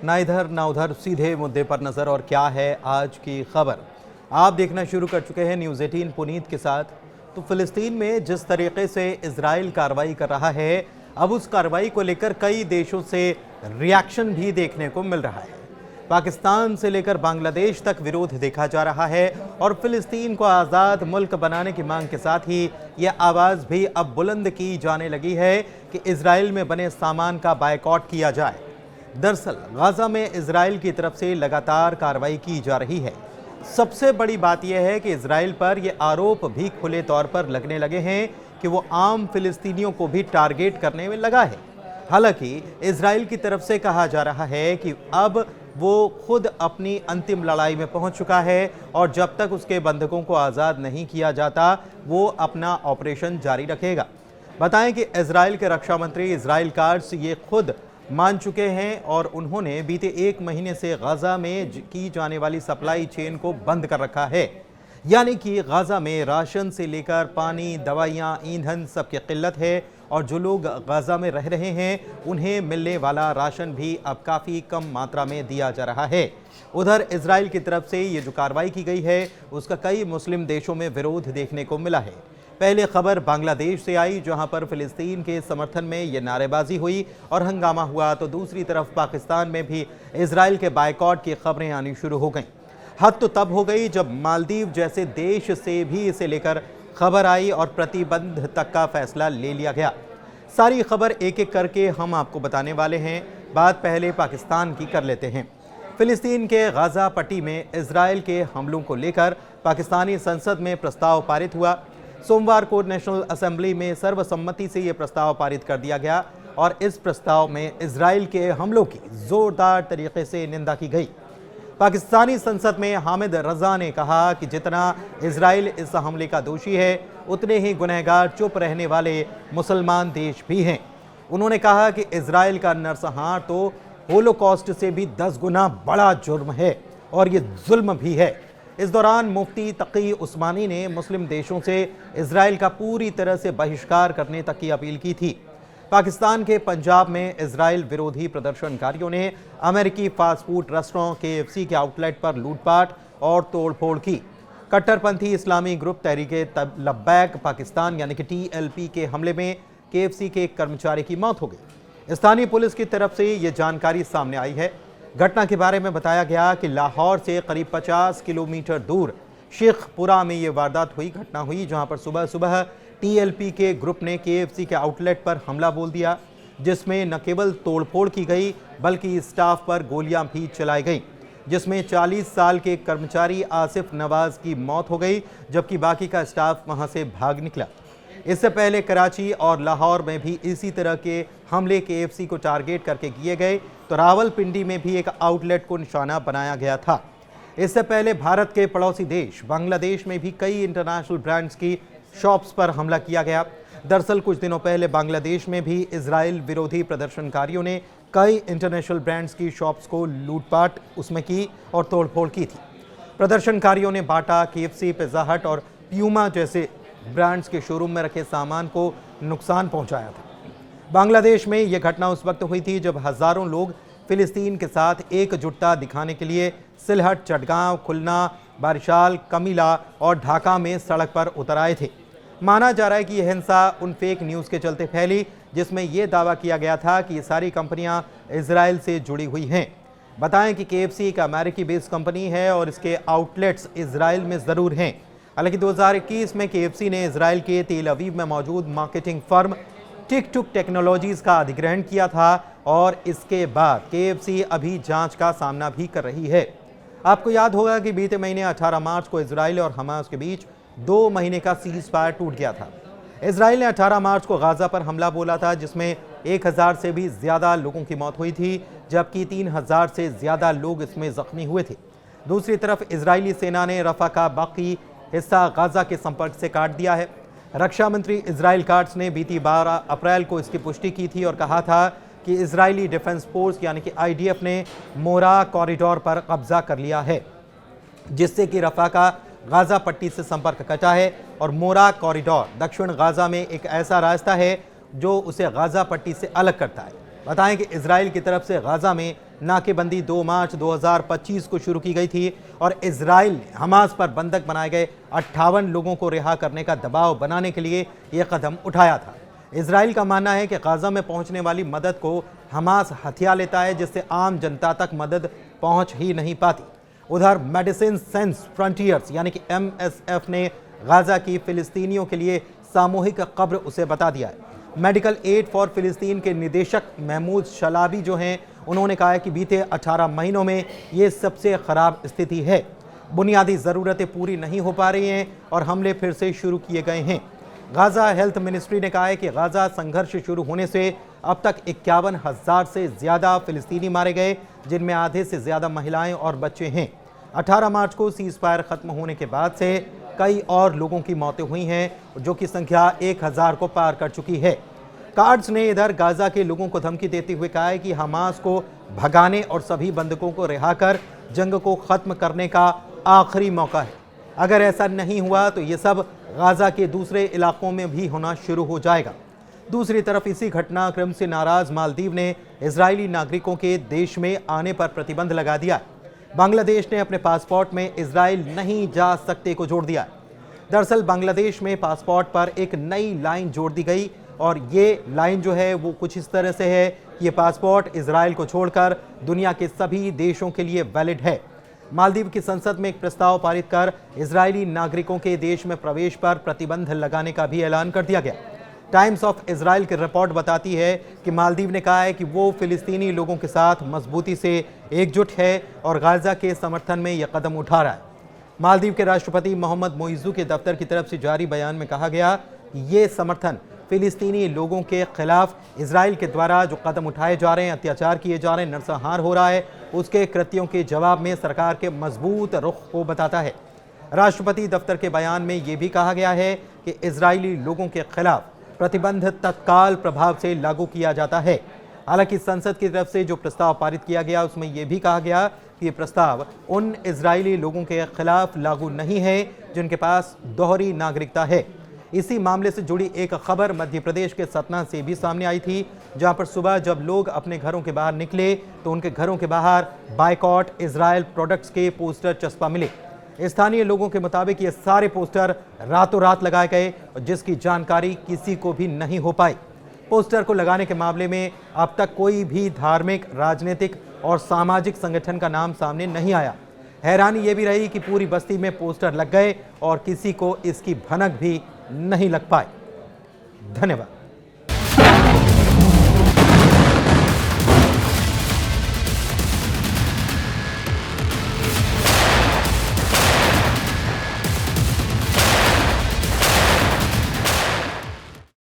ना इधर ना उधर, सीधे मुद्दे पर नजर। और क्या है आज की खबर, आप देखना शुरू कर चुके हैं न्यूज़ 18 पुनीत के साथ। तो फिलिस्तीन में जिस तरीके से इजराइल कार्रवाई कर रहा है, अब उस कार्रवाई को लेकर कई देशों से रिएक्शन भी देखने को मिल रहा है। पाकिस्तान से लेकर बांग्लादेश तक विरोध देखा जा रहा है और फिलिस्तीन को आज़ाद मुल्क बनाने की मांग के साथ ही यह आवाज़ भी अब बुलंद की जाने लगी है कि इजराइल में बने सामान का बायकॉट किया जाए। दरअसल गाजा में इजराइल की तरफ से लगातार कार्रवाई की जा रही है। सबसे बड़ी बात यह है कि इजराइल पर यह आरोप भी खुले तौर पर लगने लगे हैं कि वो आम फिलिस्तीनियों को भी टारगेट करने में लगा है। हालांकि इजराइल की तरफ से कहा जा रहा है कि अब वो खुद अपनी अंतिम लड़ाई में पहुंच चुका है और जब तक उसके बंधकों को आज़ाद नहीं किया जाता वो अपना ऑपरेशन जारी रखेगा। बताएं कि इजराइल के रक्षा मंत्री इजराइल काट्स ये खुद मान चुके हैं और उन्होंने बीते 1 महीने से गाजा में की जाने वाली सप्लाई चेन को बंद कर रखा है। यानी कि गाजा में राशन से लेकर पानी, दवाइयाँ, ईंधन सबकी किल्लत है और जो लोग गाजा में रह रहे हैं उन्हें मिलने वाला राशन भी अब काफ़ी कम मात्रा में दिया जा रहा है। उधर इजराइल की तरफ से ये जो कार्रवाई की गई है उसका कई मुस्लिम देशों में विरोध देखने को मिला है। पहले खबर बांग्लादेश से आई, जहां पर फिलिस्तीन के समर्थन में ये नारेबाजी हुई और हंगामा हुआ, तो दूसरी तरफ पाकिस्तान में भी इजराइल के बायकॉट की खबरें आनी शुरू हो गईं। हद तो तब हो गई जब मालदीव जैसे देश से भी इसे लेकर खबर आई और प्रतिबंध तक का फैसला ले लिया गया। सारी खबर एक एक करके हम आपको बताने वाले हैं। बात पहले पाकिस्तान की कर लेते हैं। फिलिस्तीन के गाजा पट्टी में इजराइल के हमलों को लेकर पाकिस्तानी संसद में प्रस्ताव पारित हुआ। सोमवार को नेशनल असेंबली में सर्वसम्मति से यह प्रस्ताव पारित कर दिया गया और इस प्रस्ताव में इजराइल के हमलों की जोरदार तरीके से निंदा की गई। पाकिस्तानी संसद में हामिद रजा ने कहा कि जितना इजराइल इस हमले का दोषी है उतने ही गुनहगार चुप रहने वाले मुसलमान देश भी हैं। उन्होंने कहा कि इजराइल का नरसंहार तो होलोकॉस्ट से भी 10 गुना बड़ा जुर्म है और ये जुल्म भी है। इस दौरान मुफ्ती तकी उस्मानी ने मुस्लिम देशों से इजराइल का पूरी तरह से बहिष्कार करने तक की अपील की थी। पाकिस्तान के पंजाब में इजराइल विरोधी प्रदर्शनकारियों ने अमेरिकी फास्ट फूड रेस्टोरेंट KFC के आउटलेट पर लूटपाट और तोड़फोड़ की। कट्टरपंथी इस्लामी ग्रुप तहरीके लब्बैक पाकिस्तान यानी कि TLP के हमले में KFC के एक कर्मचारी की मौत हो गई। स्थानीय पुलिस की तरफ से ये जानकारी सामने आई है। घटना के बारे में बताया गया कि लाहौर से करीब 50 किलोमीटर दूर शेखपुरा में ये वारदात हुई, घटना हुई, जहां पर सुबह सुबह TLP के ग्रुप ने KFC के आउटलेट पर हमला बोल दिया, जिसमें न केवल तोड़फोड़ की गई बल्कि स्टाफ पर गोलियां भी चलाई गईं, जिसमें 40 साल के कर्मचारी आसिफ नवाज की मौत हो गई जबकि बाकी का स्टाफ वहां से भाग निकला। इससे पहले कराची और लाहौर में भी इसी तरह के हमले KFC को टारगेट करके किए गए, तो रावलपिंडी में भी एक आउटलेट को निशाना बनाया गया था। इससे पहले भारत के पड़ोसी देश बांग्लादेश में भी कई इंटरनेशनल ब्रांड्स की शॉप्स पर हमला किया गया। दरअसल कुछ दिनों पहले बांग्लादेश में भी इजराइल विरोधी प्रदर्शनकारियों ने कई इंटरनेशनल ब्रांड्स की शॉप्स को लूटपाट उसमें की और तोड़फोड़ की थी। प्रदर्शनकारियों ने बाटा, KFC, पिज़्ज़ा हट और प्यूमा जैसे ब्रांड्स के शोरूम में रखे सामान को नुकसान पहुंचाया था। बांग्लादेश में यह घटना उस वक्त हुई थी जब हजारों लोग फिलिस्तीन के साथ एकजुटता दिखाने के लिए सिलहट, चटगांव, खुलना, बारिशाल, कमिला और ढाका में सड़क पर उतर आए थे। माना जा रहा है कि यह हिंसा उन फेक न्यूज़ के चलते फैली जिसमें यह दावा किया गया था कि ये सारी कंपनियां इजराइल से जुड़ी हुई हैं। बताएं कि KFC एक अमेरिकी बेस्ड कंपनी है और इसके आउटलेट्स इजराइल में ज़रूर हैं। हालांकि 2021 में KFC ने इजराइल के तेल अवीव में मौजूद मार्केटिंग फर्म टिकटुक टेक्नोलॉजीज़ का अधिग्रहण किया था और इसके बाद KFC अभी जांच का सामना भी कर रही है। आपको याद होगा कि बीते महीने 18 मार्च को इजराइल और हमास के बीच 2 महीने का सीज फायर टूट गया था। इजराइल ने 18 मार्च को गाजा पर हमला बोला था, जिसमें 1000 से भी ज़्यादा लोगों की मौत हुई थी जबकि 3000 से ज़्यादा लोग इसमें ज़ख्मी हुए थे। दूसरी तरफ इजरायली सेना ने रफा का बाकी हिस्सा गाजा के संपर्क से काट दिया है। रक्षा मंत्री इजराइल काट्स ने बीती 12 अप्रैल को इसकी पुष्टि की थी और कहा था कि इजरायली डिफेंस फोर्स यानी कि IDF ने मोरा कॉरिडोर पर कब्जा कर लिया है, जिससे कि रफा का गाजा पट्टी से संपर्क कटा है और मोरा कॉरिडोर दक्षिण गाजा में एक ऐसा रास्ता है जो उसे गाजा पट्टी से अलग करता है। बताएं कि इजराइल की तरफ से गाजा में नाकेबंदी 2 मार्च 2025 को शुरू की गई थी और इजराइल ने हमास पर बंधक बनाए गए 58 लोगों को रिहा करने का दबाव बनाने के लिए यह कदम उठाया था। इजराइल का मानना है कि गाजा में पहुंचने वाली मदद को हमास हथिया लेता है, जिससे आम जनता तक मदद पहुंच ही नहीं पाती। उधर मेडिसिन सेंस फ्रंटियर्स यानी कि MSF ने गाजा की फिलिस्तीनियों के लिए सामूहिक कब्र उसे बता दिया है। मेडिकल एड फॉर फिलिस्तीन के निदेशक महमूद शलाबी जो हैं, उन्होंने कहा है कि बीते 18 महीनों में ये सबसे खराब स्थिति है। बुनियादी ज़रूरतें पूरी नहीं हो पा रही हैं और हमले फिर से शुरू किए गए हैं। गाजा हेल्थ मिनिस्ट्री ने कहा है कि गाजा संघर्ष शुरू होने से अब तक 51,000 से ज़्यादा फिलिस्तीनी मारे गए, जिनमें आधे से ज़्यादा महिलाएं और बच्चे हैं। 18 मार्च को सीज़ फायर खत्म होने के बाद से कई और लोगों की मौतें हुई हैं, जो कि संख्या 1000 को पार कर चुकी है। कार्ड्स ने इधर गाजा के लोगों को धमकी देते हुए कहा है कि हमास को भगाने और सभी बंधकों को रिहा कर जंग को ख़त्म करने का आखिरी मौका है। अगर ऐसा नहीं हुआ तो ये सब गाजा के दूसरे इलाकों में भी होना शुरू हो जाएगा। दूसरी तरफ इसी घटनाक्रम से नाराज मालदीव ने इजरायली नागरिकों के देश में आने पर प्रतिबंध लगा दिया। बांग्लादेश ने अपने पासपोर्ट में इजराइल नहीं जा सकते को जोड़ दिया। दरअसल बांग्लादेश में पासपोर्ट पर एक नई लाइन जोड़ दी गई और ये लाइन जो है वो कुछ इस तरह से है कि ये पासपोर्ट इजराइल को छोड़कर दुनिया के सभी देशों के लिए वैलिड है। मालदीव की संसद में एक प्रस्ताव पारित कर इजरायली नागरिकों के देश में प्रवेश पर प्रतिबंध लगाने का भी ऐलान कर दिया गया। टाइम्स ऑफ इजराइल की रिपोर्ट बताती है कि मालदीव ने कहा है कि वो फिलिस्तीनी लोगों के साथ मजबूती से एकजुट है और गाजा के समर्थन में यह कदम उठा रहा है। मालदीव के राष्ट्रपति मोहम्मद मोइज़ू के दफ्तर की तरफ से जारी बयान में कहा गया कि ये समर्थन फिलिस्तीनी लोगों के खिलाफ इजराइल के द्वारा जो कदम उठाए जा रहे हैं, अत्याचार किए जा रहे हैं, नरसंहार हो रहा है, उसके कृत्यों के जवाब में सरकार के मजबूत रुख को बताता है। राष्ट्रपति दफ्तर के बयान में यह भी कहा गया है कि इजरायली लोगों के खिलाफ प्रतिबंध तत्काल प्रभाव से लागू किया जाता है। हालांकि संसद की तरफ से जो प्रस्ताव पारित किया गया उसमें यह भी कहा गया कि यह प्रस्ताव उन इजरायली लोगों के खिलाफ लागू नहीं है जिनके पास दोहरी नागरिकता है। इसी मामले से जुड़ी एक खबर मध्य प्रदेश के सतना से भी सामने आई थी, जहां पर सुबह जब लोग अपने घरों के बाहर निकले तो उनके घरों के बाहर बायकॉट इजराइल प्रोडक्ट्स के पोस्टर चस्पा मिले। स्थानीय लोगों के मुताबिक ये सारे पोस्टर रातों रात लगाए गए, जिसकी जानकारी किसी को भी नहीं हो पाई। पोस्टर को लगाने के मामले में अब तक कोई भी धार्मिक, राजनीतिक और सामाजिक संगठन का नाम सामने नहीं आया। हैरानी ये भी रही कि पूरी बस्ती में पोस्टर लग गए और किसी को इसकी भनक भी नहीं लग पाई। धन्यवाद।